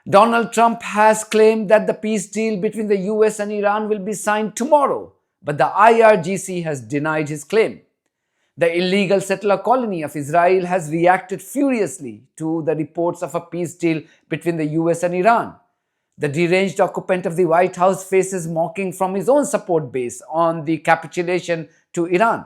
Donald Trump has claimed that the peace deal between the US and Iran will be signed tomorrow, but the IRGC has denied his claim. The illegal settler colony of Israel has reacted furiously to the reports of a peace deal between the US and Iran. The deranged occupant of the White House faces mocking from his own support base on the capitulation to Iran.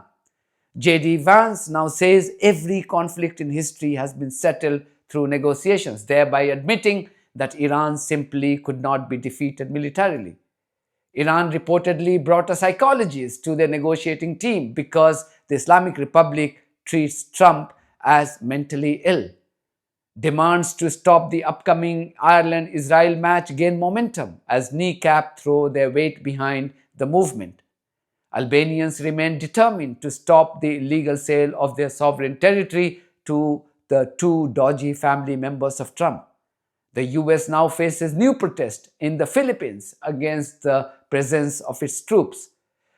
J.D. Vance now says every conflict in history has been settled through negotiations, thereby admitting that Iran simply could not be defeated militarily. Iran reportedly brought a psychologist to their negotiating team because the Islamic Republic treats Trump as mentally ill. Demands to stop the upcoming Ireland-Israel match gain momentum as kneecap throw their weight behind the movement. Albanians remain determined to stop the illegal sale of their sovereign territory to the two dodgy family members of Trump. The US now faces new protest in the Philippines against the presence of its troops.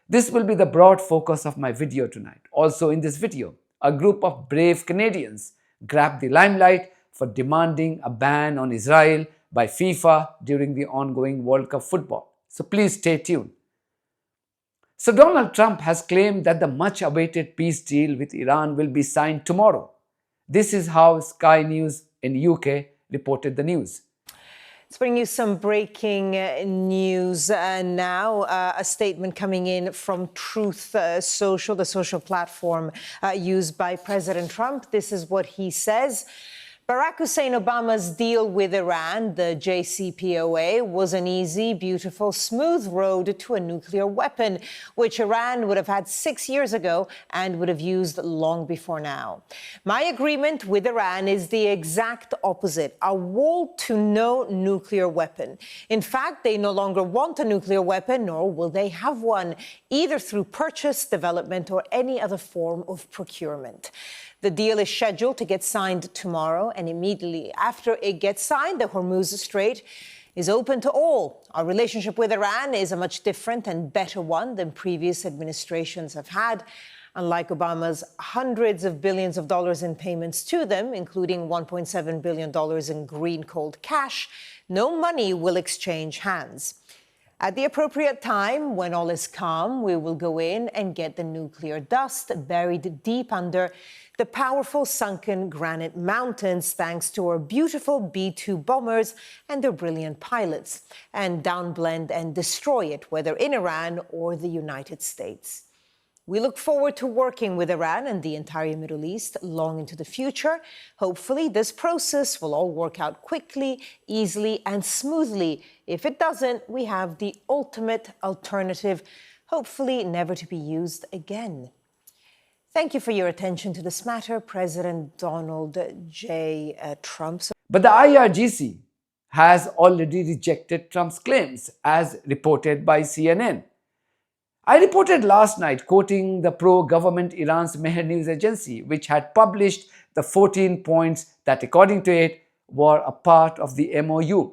This will be the broad focus of my video tonight. Also in this video, a group of brave Canadians grabbed the limelight for demanding a ban on Israel by FIFA during the ongoing World Cup football. So please stay tuned. So Donald Trump has claimed that the much-awaited peace deal with Iran will be signed tomorrow. This is how Sky News in UK reported the news. Let's bring you some breaking news now. A statement coming in from Truth Social, the social platform used by President Trump. This is what he says. Barack Hussein Obama's deal with Iran, the JCPOA, was an easy, beautiful, smooth road to a nuclear weapon, which Iran would have had 6 years ago and would have used long before now. My agreement with Iran is the exact opposite, a wall to no nuclear weapon. In fact, they no longer want a nuclear weapon, nor will they have one, either through purchase, development, or any other form of procurement. The deal is scheduled to get signed tomorrow, and immediately after it gets signed, the Hormuz Strait is open to all. Our relationship with Iran is a much different and better one than previous administrations have had. Unlike Obama's hundreds of billions of dollars in payments to them, including $1.7 billion in green cold cash, no money will exchange hands. At the appropriate time, when all is calm, we will go in and get the nuclear dust buried deep under the powerful sunken granite mountains, thanks to our beautiful B-2 bombers and their brilliant pilots, and downblend and destroy it, whether in Iran or the United States. We look forward to working with Iran and the entire Middle East long into the future. Hopefully, this process will all work out quickly, easily, and smoothly. If it doesn't, we have the ultimate alternative, hopefully never to be used again. Thank you for your attention to this matter, President Donald J. Trump. But the IRGC has already rejected Trump's claims, as reported by CNN. I reported last night, quoting the pro-government Iran's Mehr news agency, which had published the 14 points that, according to it, were a part of the MOU.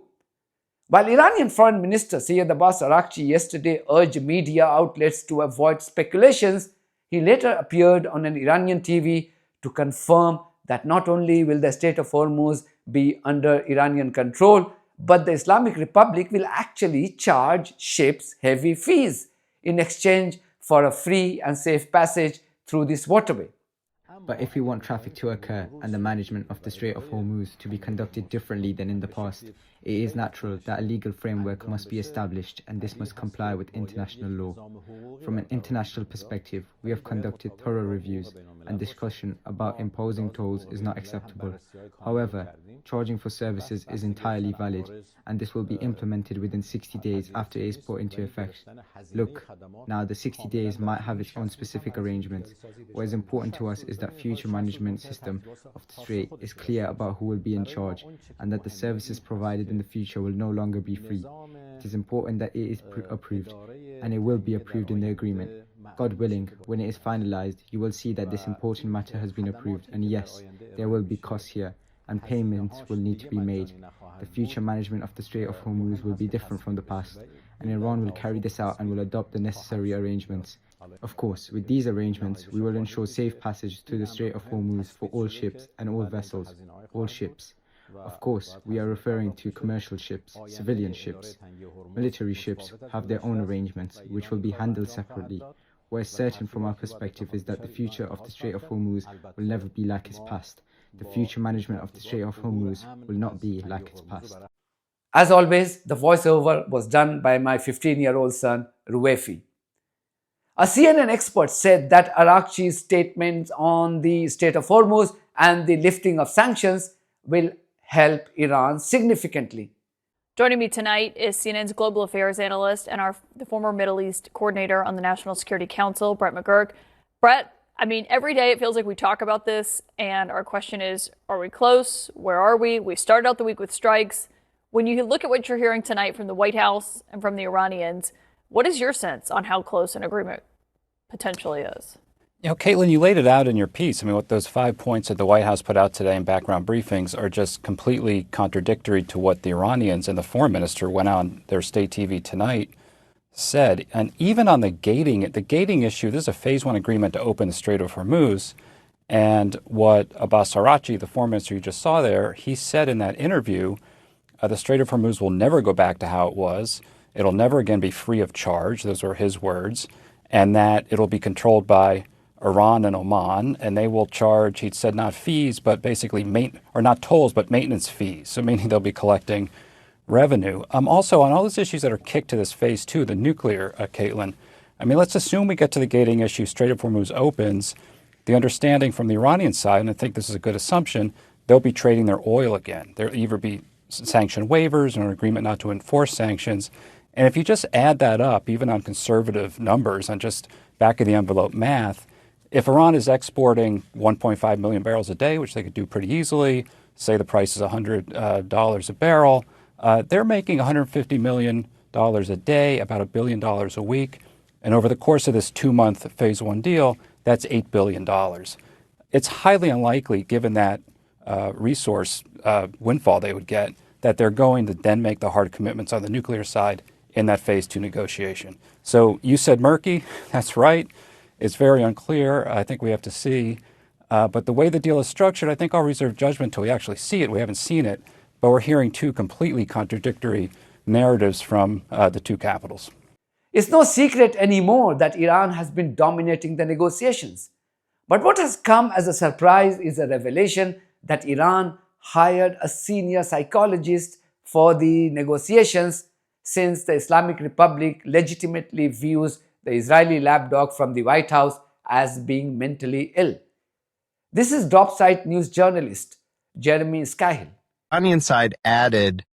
While Iranian Foreign Minister Syed Abbas Araghchi yesterday urged media outlets to avoid speculations, he later appeared on an Iranian TV to confirm that not only will the Strait of Hormuz be under Iranian control, but the Islamic Republic will actually charge ships heavy fees in exchange for a free and safe passage through this waterway. But if we want traffic to occur and the management of the Strait of Hormuz to be conducted differently than in the past, it is natural that a legal framework must be established, and this must comply with international law. From an international perspective, we have conducted thorough reviews, and discussion about imposing tolls is not acceptable. However, charging for services is entirely valid, and this will be implemented within 60 days after it is put into effect. Look, now the 60 days might have its own specific arrangements. What is important to us is that future management system of the Strait is clear about who will be in charge, and that the services provided in the future will no longer be free. It is important that it is approved, and it will be approved in the agreement. God willing, when it is finalized, you will see that this important matter has been approved, and yes, there will be costs here, and payments will need to be made. The future management of the Strait of Hormuz will be different from the past, and Iran will carry this out and will adopt the necessary arrangements. Of course, with these arrangements, we will ensure safe passage to the Strait of Hormuz for all ships and all vessels, all ships. Of course, we are referring to commercial ships, civilian ships. Military ships have their own arrangements, which will be handled separately. What is certain from our perspective is that the future of the Strait of Hormuz will never be like its past. The future management of the Strait of Hormuz will not be like its past. As always, the voiceover was done by my 15-year-old son, Ruefi. A CNN expert said that IRGC's statements on the Strait of Hormuz and the lifting of sanctions will help Iran significantly. Joining me tonight is CNN's global affairs analyst and the former Middle East coordinator on the National Security Council, Brett McGurk. Brett, I mean, every day it feels like we talk about this, and our question is, are we close? Where are we? We started out the week with strikes. When you look at what you're hearing tonight from the White House and from the Iranians, what is your sense on how close an agreement potentially is? You know, Caitlin, you laid it out in your piece. I mean, what those 5 points that the White House put out today in background briefings are just completely contradictory to what the Iranians and the foreign minister went on their state TV tonight said. And even on the gating issue, this is a phase one agreement to open the Strait of Hormuz. And what Abbas Araghchi, the foreign minister you just saw there, he said in that interview, the Strait of Hormuz will never go back to how it was. It'll never again be free of charge. Those were his words. And that it'll be controlled by Iran and Oman, and they will charge, he said, not fees, but basically, or not tolls, but maintenance fees. So meaning they'll be collecting revenue. Also, on all those issues that are kicked to this phase two, the nuclear, Caitlin, I mean, let's assume we get to the gating issue, Strait of Hormuz opens. The understanding from the Iranian side, and I think this is a good assumption, they'll be trading their oil again. There'll either be sanction waivers or an agreement not to enforce sanctions. And if you just add that up, even on conservative numbers, on just back of the envelope math, if Iran is exporting 1.5 million barrels a day, which they could do pretty easily, say the price is $100 a barrel, they're making $150 million a day, about $1 billion a week. And over the course of this 2-month phase one deal, that's $8 billion. It's highly unlikely, given that resource windfall they would get, that they're going to then make the hard commitments on the nuclear side in that phase two negotiation. So you said murky, that's right. It's very unclear. I think we have to see. But the way the deal is structured, I think I'll reserve judgment until we actually see it. We haven't seen it, but we're hearing two completely contradictory narratives from the two capitals. It's no secret anymore that Iran has been dominating the negotiations. But what has come as a surprise is a revelation that Iran hired a senior psychologist for the negotiations, since the Islamic Republic legitimately views the Israeli lapdog from the White House as being mentally ill. This is Dropsite news journalist Jeremy Scahill. Iranian side added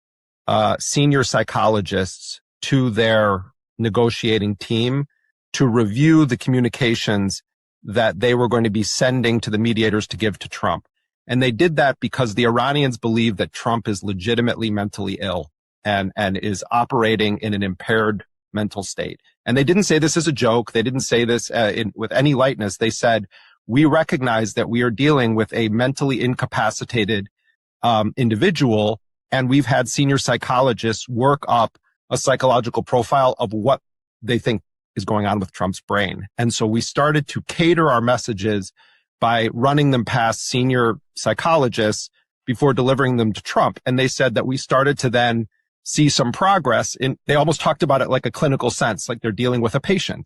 senior psychologists to their negotiating team to review the communications that they were going to be sending to the mediators to give to Trump. And they did that because the Iranians believe that Trump is legitimately mentally ill and is operating in an impaired mental state. And they didn't say this as a joke. They didn't say this with any lightness. They said, we recognize that we are dealing with a mentally incapacitated individual, and we've had senior psychologists work up a psychological profile of what they think is going on with Trump's brain. And so we started to cater our messages by running them past senior psychologists before delivering them to Trump. And they said that we started to then see some progress they almost talked about it like a clinical sense, like they're dealing with a patient,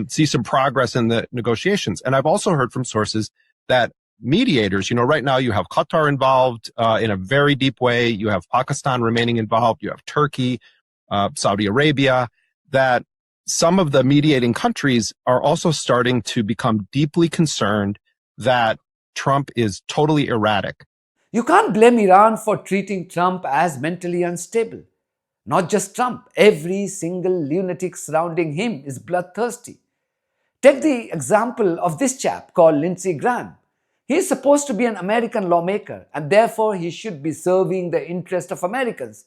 see some progress in the negotiations. And I've also heard from sources that mediators, right now you have Qatar involved in a very deep way. You have Pakistan remaining involved. You have Turkey, Saudi Arabia, that some of the mediating countries are also starting to become deeply concerned that Trump is totally erratic. You can't blame Iran for treating Trump as mentally unstable. Not just Trump, every single lunatic surrounding him is bloodthirsty. Take the example of this chap called Lindsey Graham. He is supposed to be an American lawmaker, and therefore he should be serving the interest of Americans.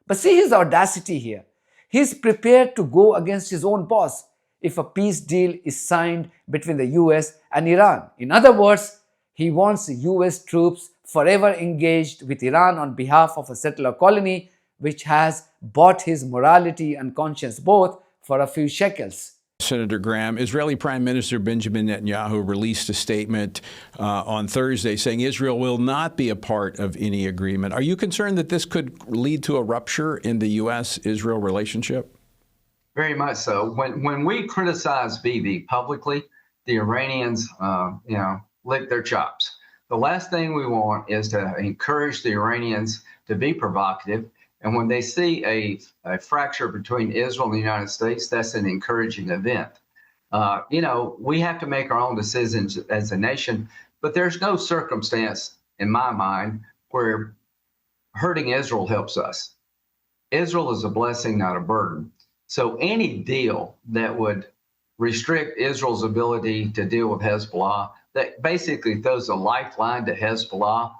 But see his audacity here. He is prepared to go against his own boss if a peace deal is signed between the US and Iran. In other words, he wants US troops forever engaged with Iran on behalf of a settler colony which has bought his morality and conscience both for a few shekels. Senator Graham, Israeli Prime Minister Benjamin Netanyahu released a statement on Thursday saying Israel will not be a part of any agreement. Are you concerned that this could lead to a rupture in the U.S.-Israel relationship? Very much so. When we criticize Bibi publicly, the Iranians, lick their chops. The last thing we want is to encourage the Iranians to be provocative. And when they see a fracture between Israel and the United States, that's an encouraging event. We have to make our own decisions as a nation, but there's no circumstance in my mind where hurting Israel helps us. Israel is a blessing, not a burden. So any deal that would restrict Israel's ability to deal with Hezbollah, that basically throws a lifeline to Hezbollah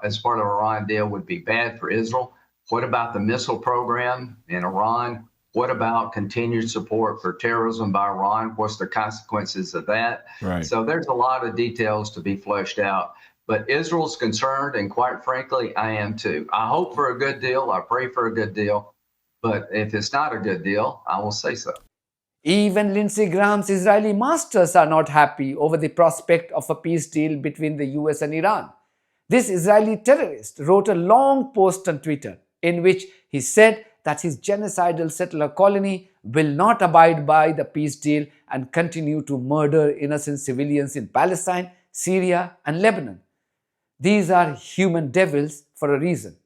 as part of Iran deal, would be bad for Israel. What about the missile program in Iran? What about continued support for terrorism by Iran? What's the consequences of that? Right. So there's a lot of details to be fleshed out. But Israel's concerned, and quite frankly, I am too. I hope for a good deal. I pray for a good deal. But if it's not a good deal, I will say so. Even Lindsey Graham's Israeli masters are not happy over the prospect of a peace deal between the US and Iran. This Israeli terrorist wrote a long post on Twitter in which he said that his genocidal settler colony will not abide by the peace deal and continue to murder innocent civilians in Palestine, Syria, and Lebanon. These are human devils for a reason.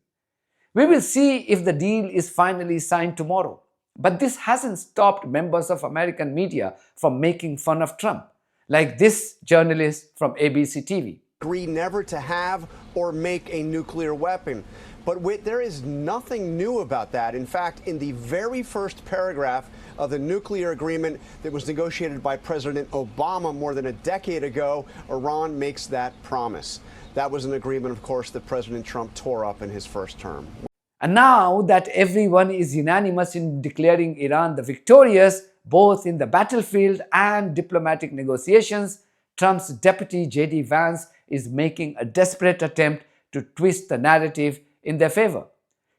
We will see if the deal is finally signed tomorrow. But this hasn't stopped members of American media from making fun of Trump, like this journalist from ABC TV. Agree never to have or make a nuclear weapon. But there is nothing new about that. In fact, in the very first paragraph of the nuclear agreement that was negotiated by President Obama more than a decade ago, Iran makes that promise. That was an agreement, of course, that President Trump tore up in his first term. And now that everyone is unanimous in declaring Iran the victorious, both in the battlefield and diplomatic negotiations, Trump's deputy J.D. Vance is making a desperate attempt to twist the narrative in their favor.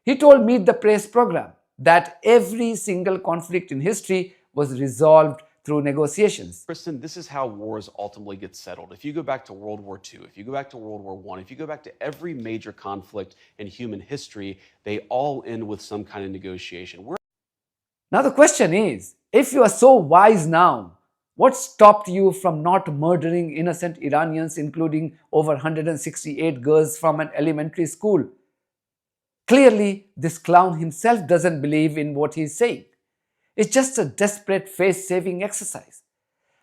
He told Meet the Press program that every single conflict in history was resolved through negotiations. Kristen, this is how wars ultimately get settled. If you go back to World War II, if you go back to World War I, if you go back to every major conflict in human history, they all end with some kind of negotiation. Now the question is, if you are so wise now, what stopped you from not murdering innocent Iranians, including over 168 girls from an elementary school? Clearly, this clown himself doesn't believe in what he's saying. It's just a desperate face-saving exercise.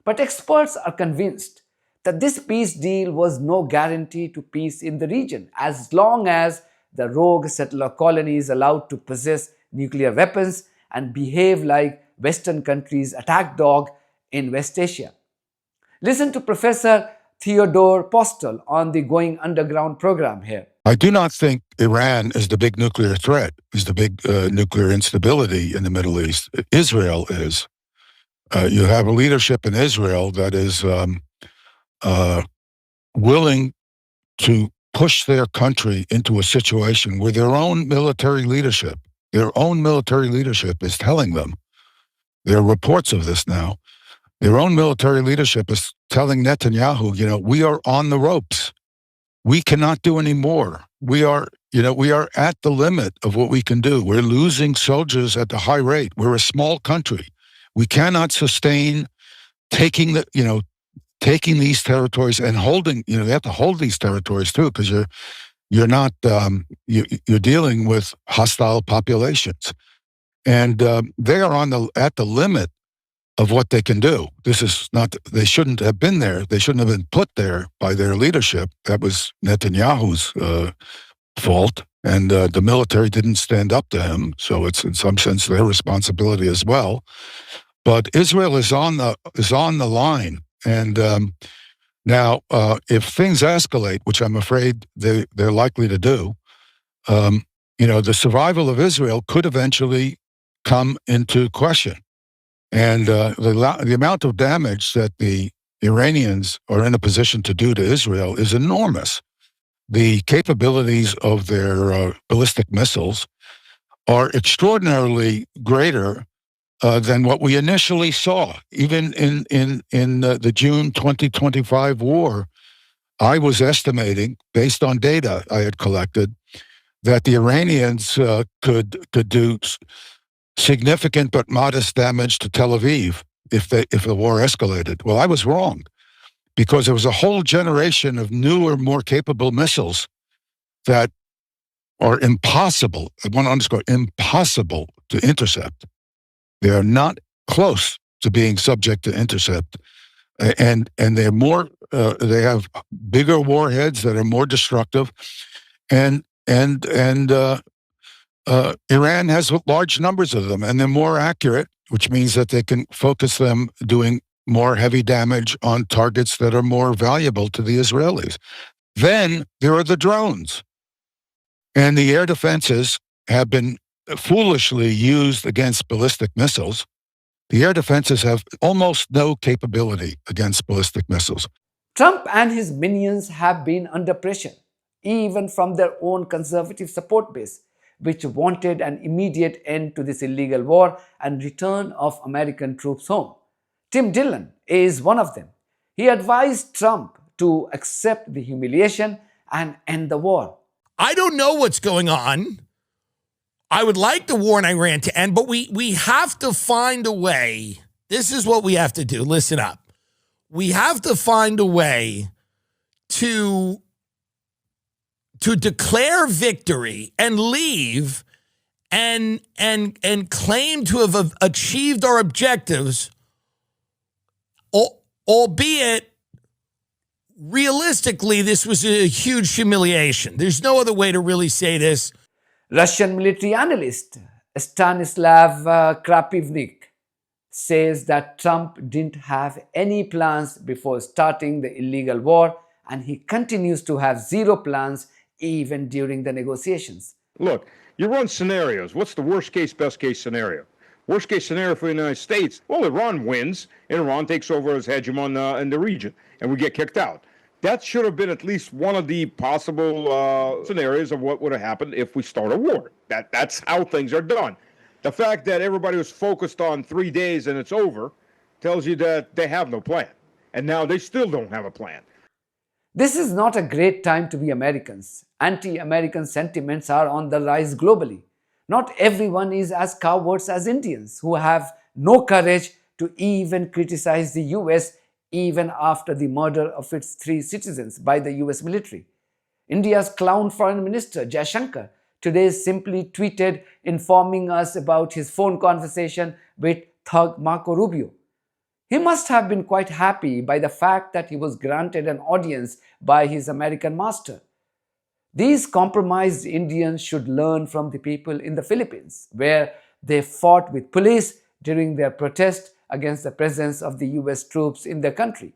But experts are convinced that this peace deal was no guarantee to peace in the region as long as the rogue settler colony is allowed to possess nuclear weapons and behave like Western countries' attack dog in West Asia. Listen to Professor Theodore Postel on the Going Underground program here. I do not think Iran is the big nuclear threat, is the big nuclear instability in the Middle East. Israel is. You have a leadership in Israel that is willing to push their country into a situation where their own military leadership is telling them, there are reports of this now, their own military leadership is telling Netanyahu, we are on the ropes. We cannot do any more. We are at the limit of what we can do. We're losing soldiers at a high rate. We're a small country. We cannot sustain taking these territories and holding. They have to hold these territories too, because you're not you're dealing with hostile populations, and they are at the limit of what they can do. This is not, they shouldn't have been there. They shouldn't have been put there by their leadership. That was Netanyahu's fault. And the military didn't stand up to him. So it's in some sense their responsibility as well. But Israel is on the line. And now, if things escalate, which I'm afraid they're likely to do, the survival of Israel could eventually come into question. And the amount of damage that the Iranians are in a position to do to Israel is enormous. The capabilities of their ballistic missiles are extraordinarily greater than what we initially saw. Even in the June 2025 war, I was estimating, based on data I had collected, that the Iranians could do significant but modest damage to Tel Aviv if the war escalated. Well, I was wrong, because there was a whole generation of newer, more capable missiles that are impossible, I want to underscore, impossible to intercept. They are not close to being subject to intercept. And they're more, they have bigger warheads that are more destructive. And Iran has large numbers of them, and they're more accurate, which means that they can focus them doing more heavy damage on targets that are more valuable to the Israelis. Then there are the drones. And the air defenses have been foolishly used against ballistic missiles. The air defenses have almost no capability against ballistic missiles. Trump and his minions have been under pressure, even from their own conservative support base, which wanted an immediate end to this illegal war and return of American troops home. Tim Dillon is one of them. He advised Trump to accept the humiliation and end the war. I don't know what's going on. I would like the war in Iran to end, but we have to find a way. This is what we have to do. Listen up. We have to find a way to declare victory and leave and claim to have achieved our objectives, albeit realistically, this was a huge humiliation. There's no other way to really say this. Russian military analyst Stanislav Krapivnik says that Trump didn't have any plans before starting the illegal war, and he continues to have zero plans even during the negotiations. Look, you run scenarios. What's the worst case, best case scenario? Worst case scenario for the United States, well, Iran wins, and Iran takes over as hegemon in the region, and we get kicked out. That should have been at least one of the possible scenarios of what would have happened if we start a war. That's how things are done. The fact that everybody was focused on 3 days and it's over tells you that they have no plan. And now they still don't have a plan. This is not a great time to be Americans. Anti-American sentiments are on the rise globally. Not everyone is as cowards as Indians, who have no courage to even criticize the US even after the murder of its 3 citizens by the US military. India's clown foreign minister, Jaishankar, today simply tweeted informing us about his phone conversation with thug Marco Rubio. He must have been quite happy by the fact that he was granted an audience by his American master. These compromised Indians should learn from the people in the Philippines, where they fought with police during their protest against the presence of the US troops in their country.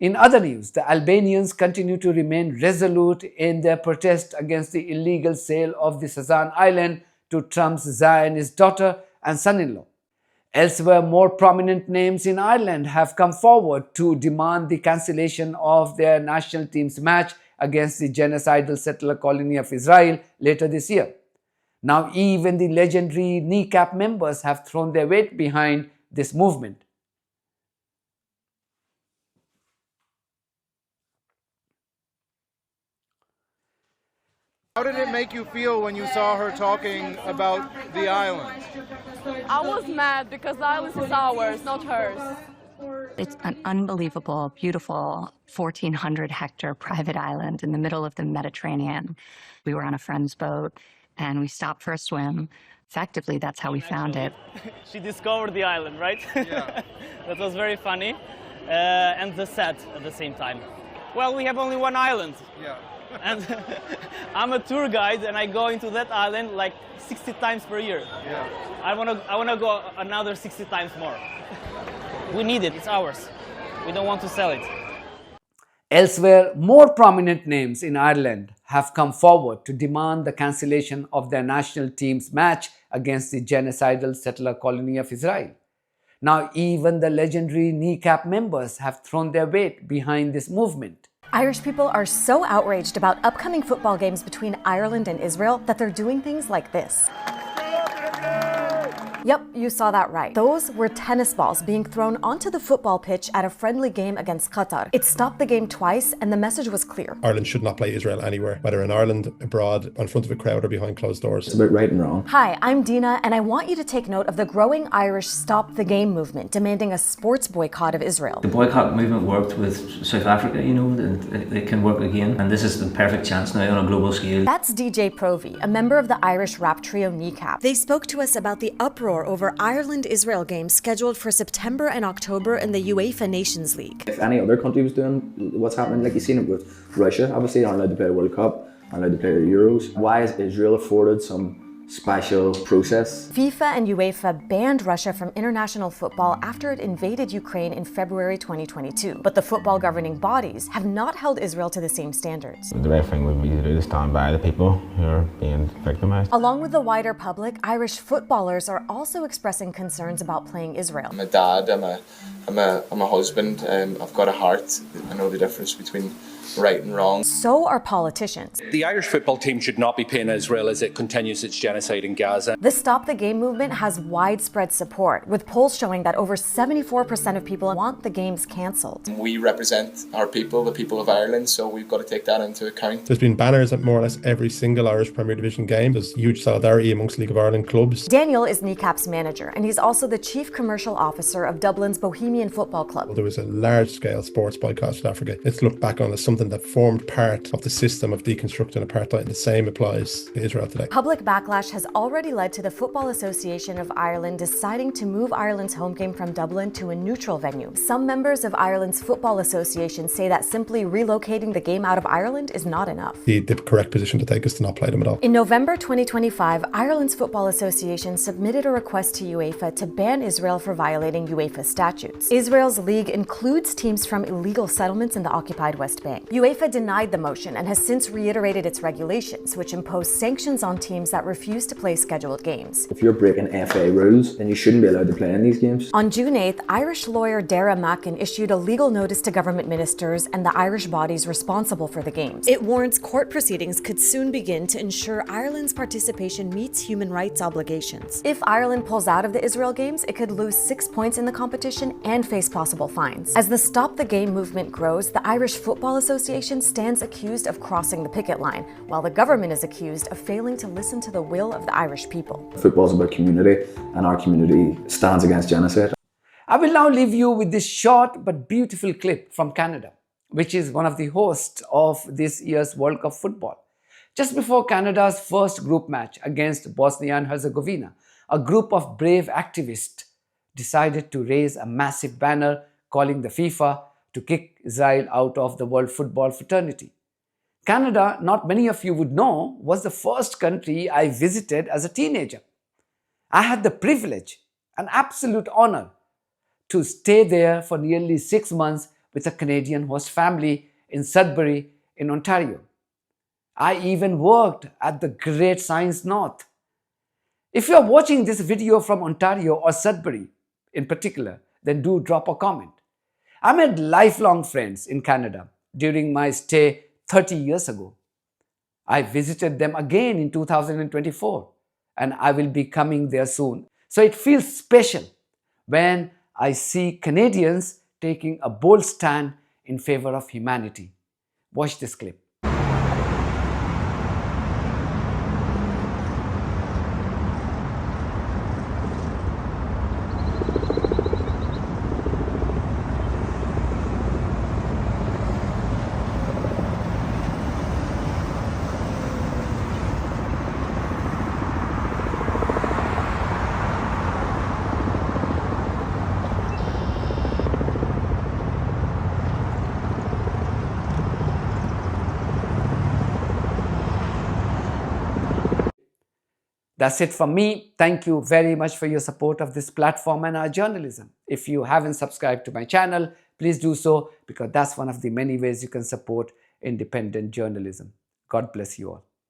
In other news, the Albanians continue to remain resolute in their protest against the illegal sale of the Sazan Island to Trump's Zionist daughter and son-in-law. Elsewhere, more prominent names in Ireland have come forward to demand the cancellation of their national team's match against the genocidal settler colony of Israel later this year. Now, even the legendary kneecap members have thrown their weight behind this movement. How did it make you feel when you saw her talking about the island? I was mad because the island is ours, not hers. It's an unbelievable, beautiful 1,400-hectare private island in the middle of the Mediterranean. We were on a friend's boat, and we stopped for a swim. Effectively, that's how we found it. She discovered the island, right? Yeah. That was very funny, and the sad at the same time. Well, we have only one island. Yeah. And I'm a tour guide, and I go into that island like 60 times per year. Yeah. I wanna go another 60 times more. We need it. It's ours. We don't want to sell it. Elsewhere, more prominent names in Ireland have come forward to demand the cancellation of their national team's match against the genocidal settler colony of Israel. Now, even the legendary kneecap members have thrown their weight behind this movement. Irish people are so outraged about upcoming football games between Ireland and Israel that they're doing things like this. Yep, you saw that right. Those were tennis balls being thrown onto the football pitch at a friendly game against Qatar. It stopped the game twice, and the message was clear. Ireland should not play Israel anywhere, whether in Ireland, abroad, in front of a crowd or behind closed doors. It's about right and wrong. Hi, I'm Dina, and I want you to take note of the growing Irish Stop the Game movement, demanding a sports boycott of Israel. The boycott movement worked with South Africa, you know, it can work again, and this is the perfect chance now on a global scale. That's DJ Provi, a member of the Irish rap trio Kneecap. They spoke to us about the uproar over Ireland-Israel games scheduled for September and October in the UEFA Nations League. If any other country was doing what's happening, like you've seen it with Russia, obviously aren't allowed to play the World Cup, aren't allowed to play the Euros. Why is Israel afforded some special process? FIFA and UEFA banned Russia from international football after it invaded Ukraine in February 2022. But the football governing bodies have not held Israel to the same standards. The right thing would be to do is stand by the people who are being victimized. Along with the wider public, Irish footballers are also expressing concerns about playing Israel. I'm a dad, I'm a husband, I've got a heart. I know the difference between right and wrong. So are politicians. The Irish football team should not be playing Israel as it continues its genocide in Gaza. The Stop the Game movement has widespread support, with polls showing that over 74% of people want the games cancelled. We represent our people, the people of Ireland, so we've got to take that into account. There's been banners at more or less every single Irish Premier Division game. There's huge solidarity amongst League of Ireland clubs. Daniel is Kneecap's manager, and he's also the chief commercial officer of Dublin's Bohemian Football Club. There was a large-scale sports boycott in Africa. It's looked back on as something that formed part of the system of deconstructing apartheid, and the same applies to Israel today. Public backlash has already led to the Football Association of Ireland deciding to move Ireland's home game from Dublin to a neutral venue. Some members of Ireland's Football Association say that simply relocating the game out of Ireland is not enough. The correct position to take is to not play them at all. In November 2025, Ireland's Football Association submitted a request to UEFA to ban Israel for violating UEFA statutes. Israel's league includes teams from illegal settlements in the occupied West Bank. UEFA denied the motion and has since reiterated its regulations, which impose sanctions on teams that refuse to play scheduled games. If you're breaking FA rules, then you shouldn't be allowed to play in these games. On June 8th, Irish lawyer Dara Mackin issued a legal notice to government ministers and the Irish bodies responsible for the games. It warns court proceedings could soon begin to ensure Ireland's participation meets human rights obligations. If Ireland pulls out of the Israel games, it could lose 6 points in the competition and face possible fines. As the Stop the Game movement grows, the Irish Football Association stands accused of crossing the picket line, while the government is accused of failing to listen to the will of the Irish people. Football is about community, and our community stands against genocide. I will now leave you with this short but beautiful clip from Canada, which is one of the hosts of this year's World Cup football. Just before Canada's first group match against Bosnia and Herzegovina, a group of brave activists decided to raise a massive banner calling the FIFA to kick Israel out of the world football fraternity. Canada, not many of you would know, was the first country I visited as a teenager. I had the privilege, an absolute honor, to stay there for nearly 6 months with a Canadian host family in Sudbury in Ontario. I even worked at the Great Science North. If you are watching this video from Ontario or Sudbury in particular, then do drop a comment. I made lifelong friends in Canada during my stay 30 years ago. I visited them again in 2024, and I will be coming there soon. So it feels special when I see Canadians taking a bold stand in favor of humanity. Watch this clip. That's it from me. Thank you very much for your support of this platform and our journalism. If you haven't subscribed to my channel, please do so, because that's one of the many ways you can support independent journalism. God bless you all.